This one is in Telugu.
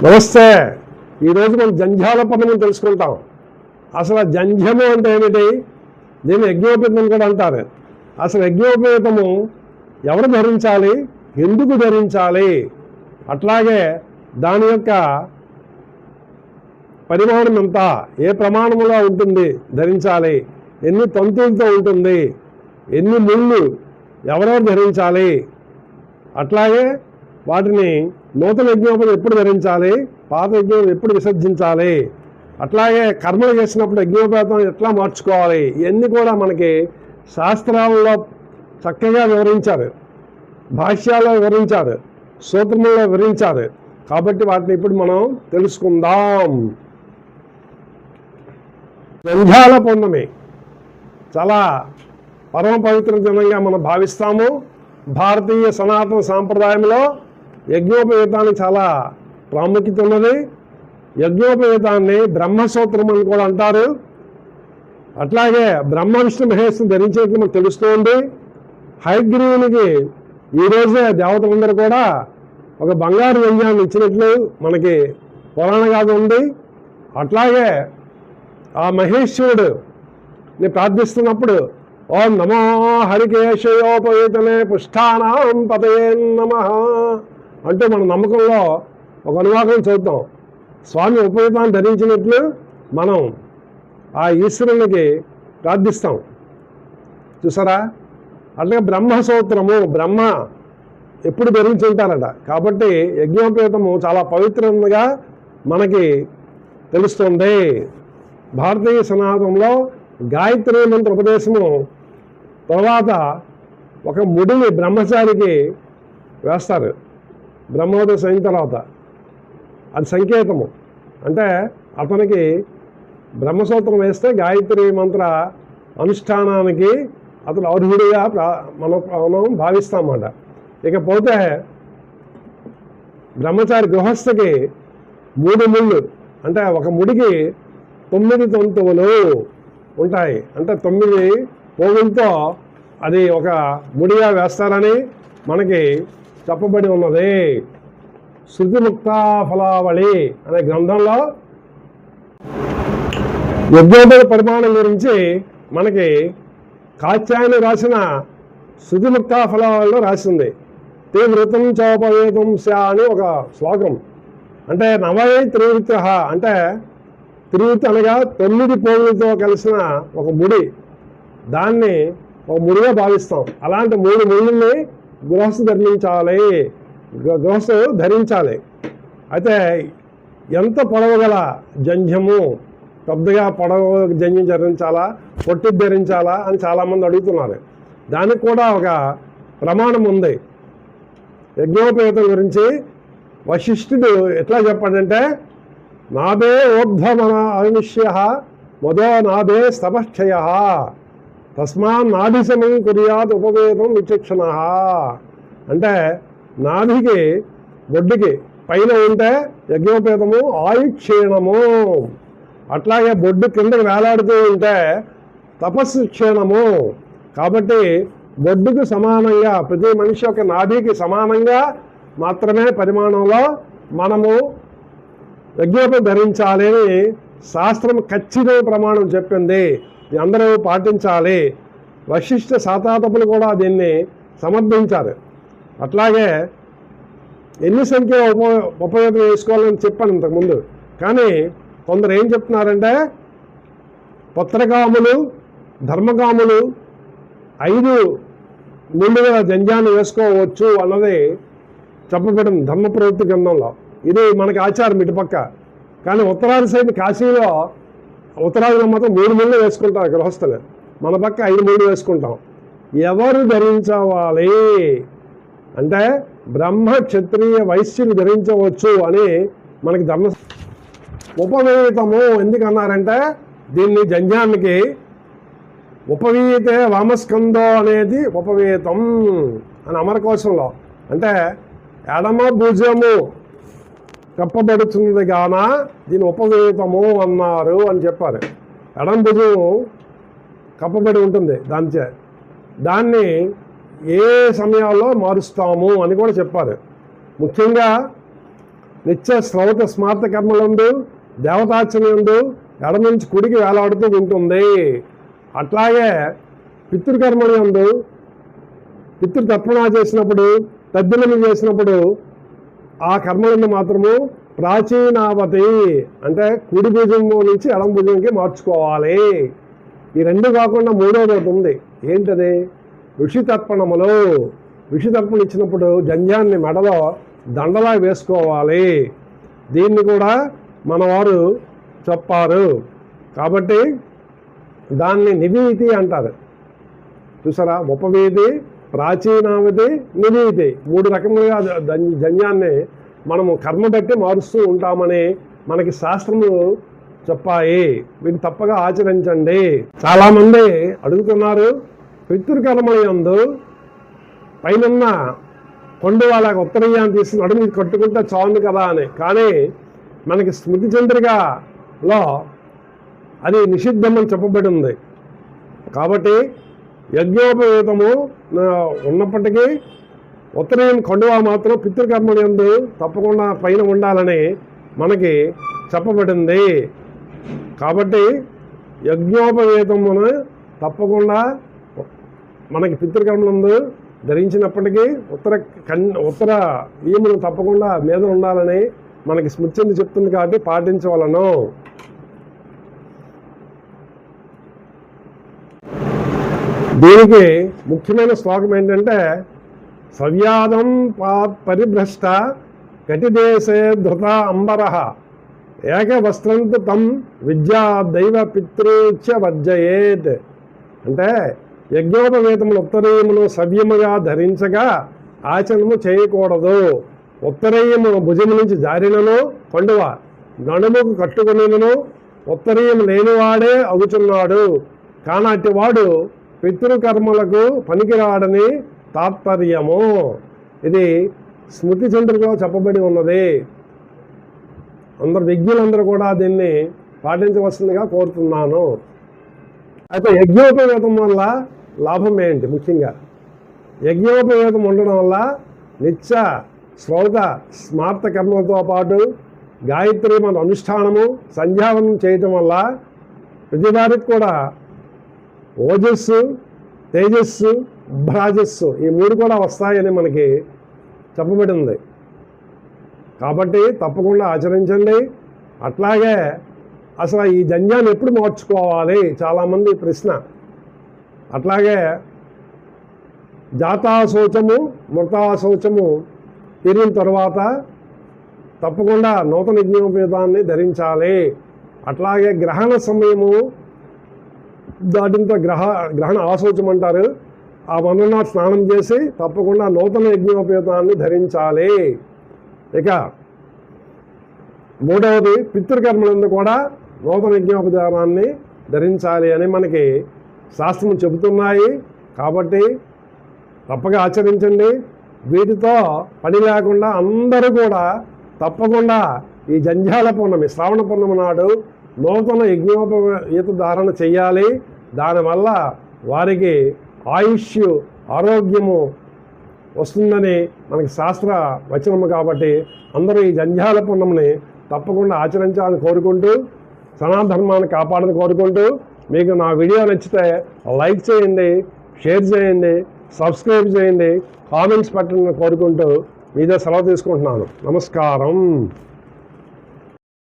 నమస్తే. ఈరోజు మనం జంధ్యాల పదం తెలుసుకుంటాం. అసలు జంధ్యము అంటే ఏమిటి? దీన్ని యజ్ఞోపేతం కూడా అంటారు. అసలు యజ్ఞోపేతము ఎవరు ధరించాలి, ఎందుకు ధరించాలి, అట్లాగే దాని యొక్క పరిమాణం ఎంత, ఏ ప్రమాణంలో ఉంటుంది ధరించాలి, ఎన్ని తంతులతో ఉంటుంది, ఎన్ని ముళ్ళు ఎవరెవరు ధరించాలి, అట్లాగే వాటిని నూతన యజ్ఞోపేతం ఎప్పుడు ధరించాలి, పాత యజ్ఞం ఎప్పుడు విసర్జించాలి, అట్లాగే కర్మలు చేసినప్పుడు యజ్ఞోపేతం ఎట్లా మార్చుకోవాలి, ఇవన్నీ కూడా మనకి శాస్త్రాలలో చక్కగా వివరించారు, భాష్యాల్లో వివరించారు, సూత్రముల్లో వివరించారు. కాబట్టి వాటిని ఇప్పుడు మనం తెలుసుకుందాం. జంధ్యాల పౌర్ణమి చాలా పరమ పవిత్ర దినంగా మనం భావిస్తాము. భారతీయ సనాతన సాంప్రదాయంలో యజ్ఞోపేతానికి చాలా ప్రాముఖ్యత ఉన్నది. యజ్ఞోపేతాన్ని బ్రహ్మసూత్రం అని కూడా అంటారు. అట్లాగే బ్రహ్మ విష్ణు మహేశ్వరుని ధరించేట్లు మనకు తెలుస్తుంది. హయగ్రీవునికి ఈరోజే దేవతలందరూ కూడా ఒక బంగారు వ్యంజాన్ని ఇచ్చినట్లు మనకి పురాణ గాథ ఉంది. అట్లాగే ఆ మహేశ్వరుడిని ప్రార్థిస్తున్నప్పుడు ఓం నమో హరికేశయోపేతనే పుష్టానాం పతయే నమః అంటూ మన నమ్మకంలో ఒక అనువాదం చూద్దాం. స్వామి ఉపేతాన్ని ధరించినట్లు మనం ఆ ఈశ్వరునికి ప్రార్థిస్తాం. చూసారా? అట్లాగే బ్రహ్మసూత్రము బ్రహ్మ ఎప్పుడు ధరించి ఉంటారట. కాబట్టి యజ్ఞోపేతము చాలా పవిత్రంగా మనకి తెలుస్తుంది. భారతీయ సనాతనంలో గాయత్రి మంత్ర ఉపదేశము తర్వాత ఒక ముడిని బ్రహ్మచారికి వేస్తారు. బ్రహ్మోపదేశం అయిన తర్వాత అది సంకేతము. అంటే అతనికి బ్రహ్మసూత్రం వేస్తే గాయత్రి మంత్ర అనుష్ఠానానికి అతను అర్హుడిగా మనం భావిస్తామన్నమాట. ఇకపోతే బ్రహ్మచారి గృహస్థకి 3 ముళ్ళు, అంటే ఒక ముడికి 9 తంతువులు ఉంటాయి. అంటే 9 పోగులతో అది ఒక ముడిగా వేస్తారని మనకి చెప్పబడి ఉన్నది. శృతిముక్త ఫలావళి అనే గ్రంథంలో యజ్ఞోపేత పరిమాణం గురించి మనకి కాత్యాయని రాసిన శృతిముక్త ఫలావళిలో రాసింది. త్రివృతం చోపవేతం స్యా అని ఒక శ్లోకం. అంటే నవై త్రివృత్య, అంటే త్రివృత్తి అనగా 9 పోగులతో కలిసిన ఒక ముడి, దాన్ని ఒక ముడిగా భావిస్తాం. అలాంటి 3 ముళ్ళని గృహస్థు ధరించాలి. అయితే ఎంత పొడవగల జంధ్యము, పెద్దగా పొడవు జంధ్యం ధరించాలా, పొట్టి ధరించాలా అని చాలామంది అడుగుతున్నారు. దానికి కూడా ఒక ప్రమాణం ఉంది. యజ్ఞోపేతం గురించి వశిష్ఠుడు ఎట్లా చెప్పాడంటే, నాభే ఊర్ధ్వమన అవినిష్య మదో నాభే స్తపక్షయ తస్మాన్ నాభిశమం కుర్యాత్ ఉపవేతం విచక్షణ. అంటే నాభికి బొడ్డుకి పైన ఉంటే యజ్ఞోపేతము ఆయుక్షీణము, అట్లాగే బొడ్డు కిందకి వేలాడుతూ ఉంటే తపస్సు క్షీణము. కాబట్టి బొడ్డుకు సమానంగా ప్రతి మనిషి యొక్క నాభికి సమానంగా మాత్రమే పరిమాణంలో మనము యజ్ఞోపేతం ధరించాలి అని శాస్త్రం ఖచ్చితమైన ప్రమాణం చెప్పింది. అందరూ పాటించాలి. వశిష్ఠ శాతాతపులు కూడా దీన్ని సమర్థించారు. అట్లాగే ఎన్ని సంఖ్య ఉపయోగం వేసుకోవాలని చెప్పాను ఇంతకుముందు. కానీ కొందరు ఏం చెప్తున్నారంటే పుత్రకాములు ధర్మకాములు 5 ముళ్ళుగల జంధ్యాన్ని వేసుకోవచ్చు అన్నది చెప్పబడింది ధర్మ ప్రవృత్తి గ్రంథంలో. ఇది మనకి ఆచారం ఇటుపక్క. కానీ ఉత్తరాది సైడ్ కాశీలో ఉత్తరాదిలో మాత్రం 3 ముళ్ళు వేసుకుంటారు గృహస్థులు. మన పక్క 5 ముళ్ళు వేసుకుంటాం. ఎవరు ధరించవాలి అంటే బ్రహ్మ క్షత్రియ వైశ్యులు ధరించవచ్చు అని మనకి ధర్మ. ఉపవేతము ఎందుకన్నారంటే దీన్ని జంధ్యానికి ఉపవీతే వామస్కందో అనేది ఉపవేతం అని అమరకోశంలో, అంటే ఎడమ భుజము కప్పబడుతుంది గాన దీన్ని ఉపవేతము అన్నారు అని చెప్పారు. ఎడమ భుజము కప్పబడి ఉంటుంది, దాన్ని ఏ సమయాల్లో మారుస్తాము అని కూడా చెప్పారు. ముఖ్యంగా నిత్య శ్రౌత స్మార్త కర్మలందు దేవతార్చనయందు ఎడమ నుంచి కుడికి వేలాడుతూ ఉంటుంది. అట్లాగే పితృకర్మల యందు పితృతర్పణ చేసినప్పుడు, తద్దినము చేసినప్పుడు ఆ కర్మలను మాత్రము ప్రాచీనావతి అంటే కుడి భుజం నుంచి ఎడమ భుజంకి మార్చుకోవాలి. ఈ రెండు కాకుండా మూడోది ఒకటి ఉంది. ఏంటది? ఋషితర్పణములు. ఋషితర్పణ ఇచ్చినప్పుడు జంధ్యాన్ని మెడలో దండలా వేసుకోవాలి. దీన్ని కూడా మనవారు చెప్పారు. కాబట్టి దాన్ని నివీతి అంటారు. చూసారా? ఉపవీతి, ప్రాచీనావతి, నివీతి, మూడు రకములుగా జన్యాన్ని మనము కర్మ బట్టి మారుస్తూ ఉంటామని మనకి శాస్త్రములు చెప్పాయి. వీటిని తప్పగా ఆచరించండి. చాలామంది అడుగుతున్నారు, పితృకర్మల యందు పైన కొండ వాళ్ళకి ఉత్తరీయాన్ని తీసి నడుము కట్టుకుంటే చాలు కదా అని. కానీ మనకి స్మృతి చంద్రికలో అది నిషిద్ధమని చెప్పబడి ఉంది. కాబట్టి యజ్ఞోపవేతము ఉన్నప్పటికీ ఉత్తరీయం కొండవా మాత్రం పితృకర్మల యందు తప్పకుండా పైన ఉండాలని మనకి చెప్పబడింది. కాబట్టి యజ్ఞోపవేతమును తప్పకుండా మనకి పితృకర్మలందు ధరించినప్పటికీ ఉత్తర ఈమును తప్పకుండా మీద ఉండాలని మనకి స్మృతి చెప్తుంది. కాబట్టి పాటించవలను. దీనికి ముఖ్యమైన శ్లోకం ఏంటంటే, సవ్యాదం పరిభ్రష్ట కటిదేశే ధృత అంబర ఏకవస్త్రంతు తం విద్యా దైవ పితృచ్చ వర్జయేత్. అంటే యజ్ఞోపవేతములు ఉత్తరీయమును సవ్యముగా ధరించగా ఆచరణము చేయకూడదు. ఉత్తరీయము భుజము నుంచి జారినను పండువ నడుముకు కట్టుకునేను ఉత్తరీయం లేనివాడే అగుచున్నాడు. కానాటి వాడు పితృకర్మలకు పనికిరాడని తాత్పర్యము. ఇది స్మృతి చంద్రికలో చెప్పబడి ఉన్నది. అందరు విజ్ఞులందరూ కూడా దీన్ని పాటించవలసిందిగా కోరుతున్నాను. అయితే యజ్ఞోపవేతం వల్ల లాభం ఏంటి? ముఖ్యంగా యజ్ఞోపవేతం ఉండడం వల్ల నిత్య శ్రౌత స్మార్త కర్మలతో పాటు గాయత్రి మన అనుష్ఠానము సంధ్యావనం చేయటం వల్ల ప్రతివారికి కూడా ఓజస్సు, తేజస్సు, భ్రాజస్సు ఈ మూడు కూడా వస్తాయని మనకి చెప్పబడి ఉంది. కాబట్టి తప్పకుండా ఆచరించండి. అట్లాగే అసలు ఈ జన్యాన్ని ఎప్పుడు మార్చుకోవాలి చాలామంది ప్రశ్న. అట్లాగే జాతాశౌచము మృతాశౌచము తీరిన తర్వాత తప్పకుండా నూతన యజ్ఞోపేతాన్ని ధరించాలి. అట్లాగే గ్రహణ సమయము దాటితో గ్రహణ ఆశౌచం అంటారు. ఆ వందన స్నానం చేసి తప్పకుండా నూతన యజ్ఞోపేతాన్ని ధరించాలి. ఇక మూడవది పితృకర్మలందు కూడా నూతన యజ్ఞోపచారాన్ని ధరించాలి అని మనకి శాస్త్రం చెబుతున్నాయి. కాబట్టి తప్పగా ఆచరించండి. వీటితో పని లేకుండా అందరూ కూడా తప్పకుండా ఈ జంధ్యాల పౌర్ణమి శ్రావణ పౌర్ణమి నాడు నూతన యజ్ఞోపేత ధారణ చెయ్యాలి. దానివల్ల వారికి ఆయుష్ ఆరోగ్యము వస్తుందని మనకి శాస్త్ర వచనము. కాబట్టి అందరూ ఈ జంధ్యాల పౌర్ణమిని తప్పకుండా ఆచరించాలని కోరుకుంటూ సనాతన కాపాడని కోరుకుంటూ మీకు నా వీడియో నచ్చితే లైక్ చేయండి, షేర్ చేయండి, సబ్స్క్రైబ్ చేయండి, కామెంట్స్ పెట్టండి కోరుకుంటూ మీదే సెలవు తీసుకుంటున్నాను. నమస్కారం.